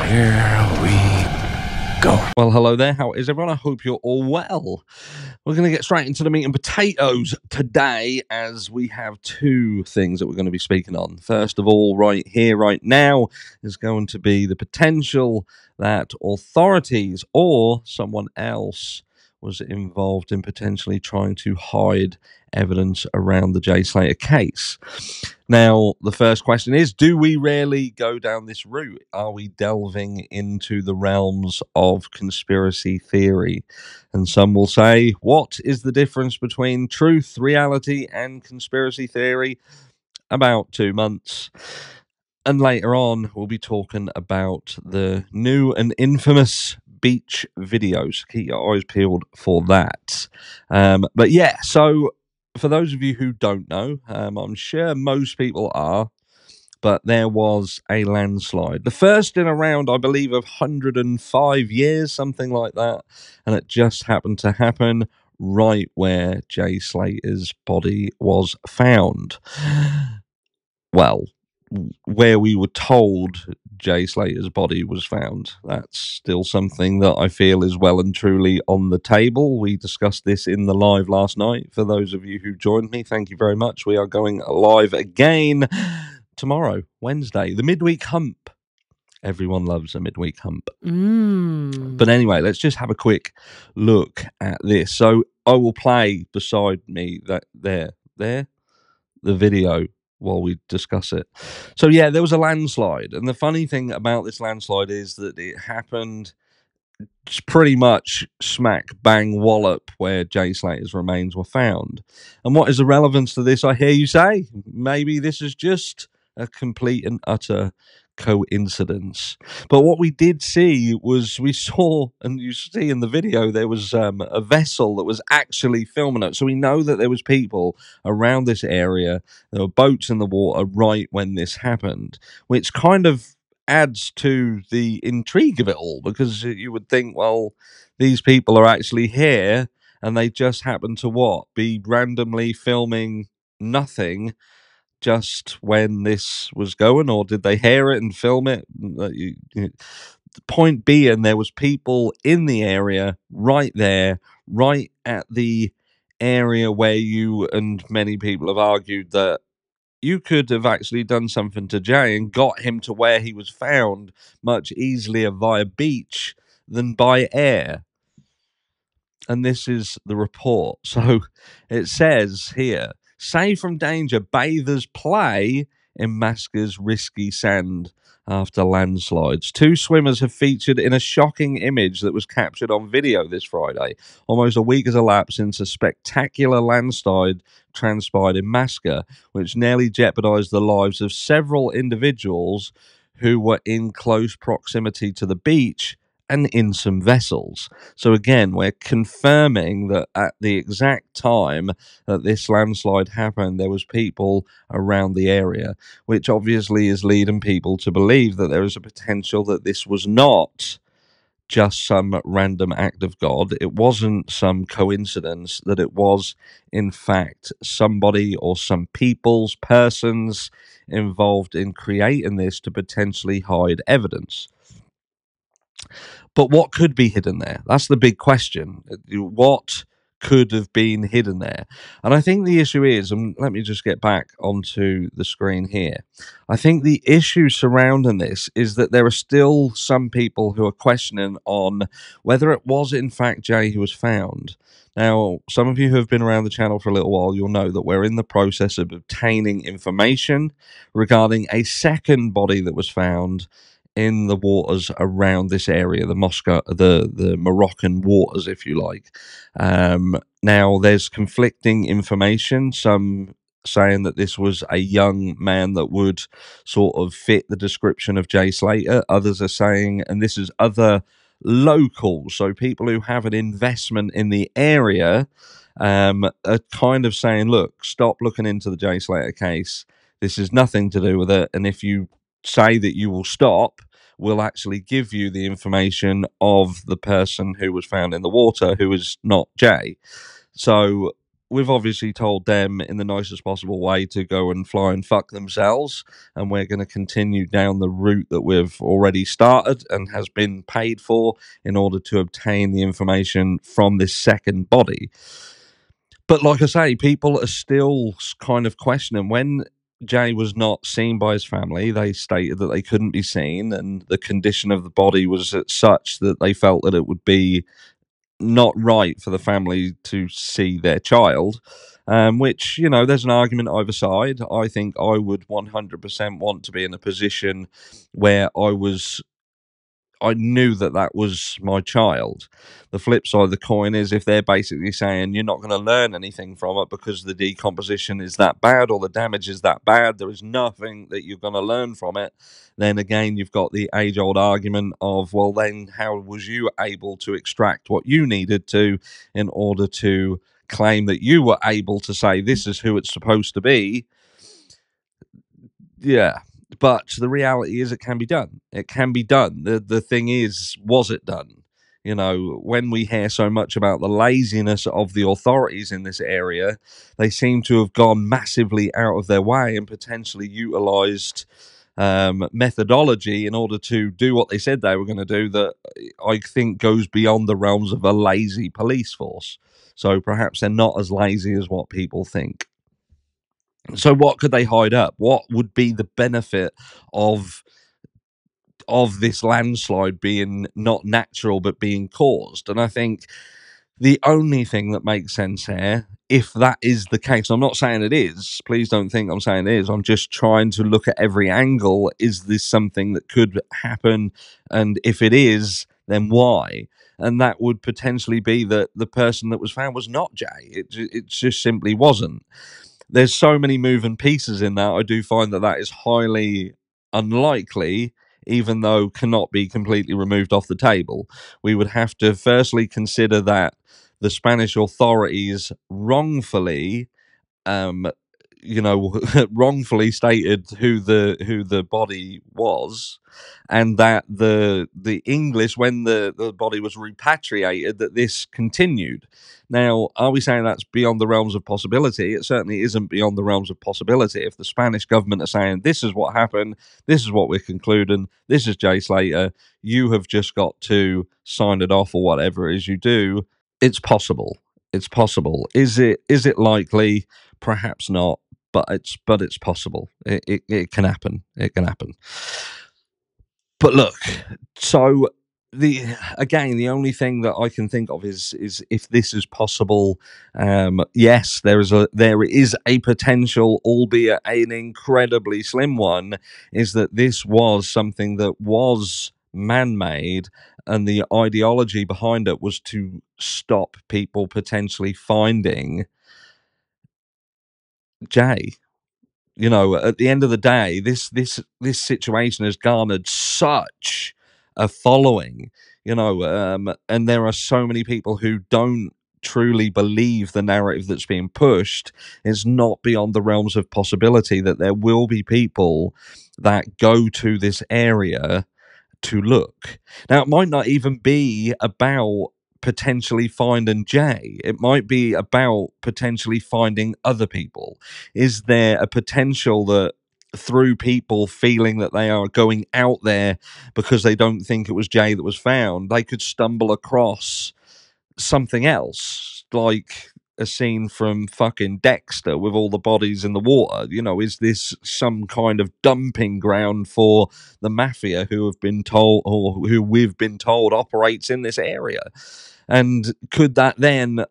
Here we go. Well, hello there. How is everyone? I hope you're all well. We're going to get straight into the meat and potatoes today, as we have two things that we're going to be speaking on. First of all, right here, right now, is going to be the potential that authorities or someone else was involved in potentially trying to hide evidence around the Jay Slater case. Now, the first question is, do we really go down this route? Are we delving into the realms of conspiracy theory? And some will say, what is the difference between truth, reality, and conspiracy theory? About 2 months. And later on, we'll be talking about the new and infamous beach videos. Keep your eyes peeled for that. But yeah, so for those of you who don't know, I'm sure most people are, but there was a landslide. The first in around, I believe, of 105 years, something like that. And it just happened to happen right where Jay Slater's body was found. Well, where we were told Jay Slater's body was found. That's still something that I feel is well and truly on the table. We discussed this in the live last night. For those of you who joined me, thank you very much. We are going live again tomorrow, Wednesday, the midweek hump. Everyone loves a midweek hump. But anyway, let's just have a quick look at this. So I will play beside me the video while we discuss it. So yeah, there was a landslide, and the funny thing about this landslide is that it happened pretty much smack bang wallop where Jay Slater's remains were found. And what is the relevance to this, I hear you say? Maybe this is just a complete and utter coincidence. But what we did see was, we saw, and you see in the video, there was a vessel that was actually filming it. So we know that there was people around this area. There were boats in the water right when this happened, which kind of adds to the intrigue of it all, because you would think, well, these people are actually here and they just happen to be randomly filming nothing just when this was going, or did they hear it and film it? The point being, there was people in the area right there, right at the area where you and many people have argued that you could have actually done something to Jay and got him to where he was found much easier via beach than by air. And this is the report. So it says here, safe from danger, bathers play in Masca's risky sand after landslides. 2 swimmers have featured in a shocking image that was captured on video this Friday. Almost a week has elapsed since a spectacular landslide transpired in Masca, which nearly jeopardized the lives of several individuals who were in close proximity to the beach and in some vessels. So again, we're confirming that at the exact time that this landslide happened, there was people around the area, which obviously is leading people to believe that there is a potential that this was not just some random act of God. It wasn't some coincidence, that it was, in fact, somebody or some persons involved in creating this to potentially hide evidence. But what could be hidden there? That's the big question. What could have been hidden there? And I think the issue is, and let me just get back onto the screen here. I think the issue surrounding this is that there are still some people who are questioning on whether it was in fact Jay who was found. Now, some of you who have been around the channel for a little while, you'll know that we're in the process of obtaining information regarding a second body that was found in the waters around this area, the Moroccan waters, if you like. Now, there's conflicting information. Some saying that this was a young man that would sort of fit the description of Jay Slater. Others are saying, and this is other locals, so people who have an investment in the area, are kind of saying, look, stop looking into the Jay Slater case. This is nothing to do with it. And if you say that you will stop, we'll actually give you the information of the person who was found in the water, who is not Jay. So we've obviously told them in the nicest possible way to go and fly and fuck themselves, and we're going to continue down the route that we've already started and has been paid for in order to obtain the information from this second body. But like I say, people are still kind of questioning when Jay was not seen by his family. They stated that they couldn't be seen, and the condition of the body was such that they felt that it would be not right for the family to see their child. Which, you know, there's an argument either side. I think I would 100% want to be in a position where I knew that that was my child. The flip side of the coin is if they're basically saying you're not going to learn anything from it because the decomposition is that bad or the damage is that bad, there is nothing that you're going to learn from it, then again, you've got the age-old argument of, well, then how was you able to extract what you needed to in order to claim that you were able to say this is who it's supposed to be? Yeah, but the reality is it can be done. It can be done. The thing is, was it done? You know, when we hear so much about the laziness of the authorities in this area, they seem to have gone massively out of their way and potentially utilized methodology in order to do what they said they were going to do that I think goes beyond the realms of a lazy police force. So perhaps they're not as lazy as what people think. So what could they hide up? What would be the benefit of this landslide being not natural but being caused? And I think the only thing that makes sense here, if that is the case, I'm not saying it is, please don't think I'm saying it is, I'm just trying to look at every angle. Is this something that could happen? And if it is, then why? And that would potentially be that the person that was found was not Jay. It just simply wasn't. There's so many moving pieces in that. I do find that that is highly unlikely, even though cannot be completely removed off the table. We would have to firstly consider that the Spanish authorities wrongfully, um, you know, wrongfully stated who the body was, and that the English, when the body was repatriated, that this continued. Now, are we saying that's beyond the realms of possibility? It certainly isn't beyond the realms of possibility. If the Spanish government are saying this is what happened, this is what we're concluding, this is Jay Slater, you have just got to sign it off or whatever it is you do, it's possible. It's possible. Is it likely? Perhaps not, but it's possible. It can happen. It can happen. But look, so the the only thing that I can think of is if this is possible. Yes, there is a potential, albeit an incredibly slim one, is that this was something that was man-made, and the ideology behind it was to stop people potentially finding Jay. You know, at the end of the day, this situation has garnered such a following, you know, and there are so many people who don't truly believe the narrative that's being pushed. It's not beyond the realms of possibility that there will be people that go to this area to look. Now, it might not even be about potentially finding Jay. It might be about potentially finding other people. Is there a potential that through people feeling that they are going out there because they don't think it was Jay that was found, they could stumble across something else, like a scene from fucking Dexter with all the bodies in the water? You know, is this some kind of dumping ground for the mafia who have been told, or who we've been told operates in this area? And could that then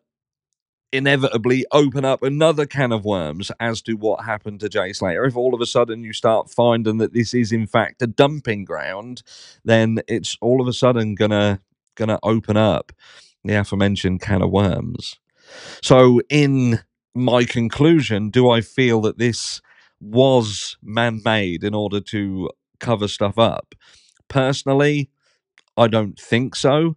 inevitably open up another can of worms as to what happened to Jay Slater? If all of a sudden you start finding that this is in fact a dumping ground, then it's all of a sudden gonna open up the aforementioned can of worms. So, in my conclusion, do I feel that this was man made in order to cover stuff up? Personally, I don't think so.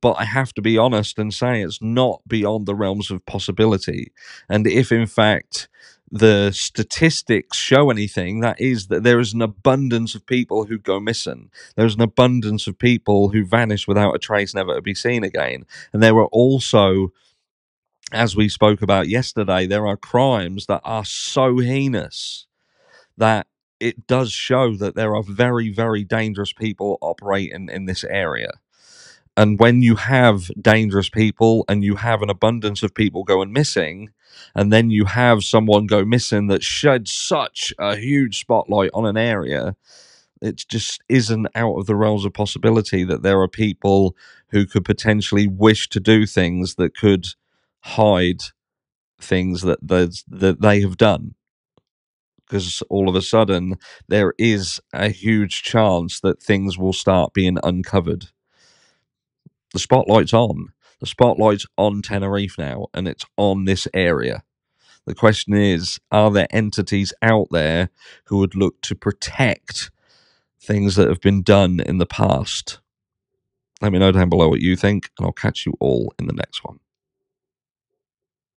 But I have to be honest and say it's not beyond the realms of possibility. And if, in fact, the statistics show anything, that is that there is an abundance of people who go missing. There's an abundance of people who vanish without a trace, never to be seen again. And there are also as we spoke about yesterday, there are crimes that are so heinous that it does show that there are very, very dangerous people operating in this area. And when you have dangerous people and you have an abundance of people going missing, and then you have someone go missing that sheds such a huge spotlight on an area, it just isn't out of the realms of possibility that there are people who could potentially wish to do things that could hide things that they have done. Because all of a sudden, there is a huge chance that things will start being uncovered. The spotlight's on. The spotlight's on Tenerife now, and it's on this area. The question is, are there entities out there who would look to protect things that have been done in the past? Let me know down below what you think, and I'll catch you all in the next one.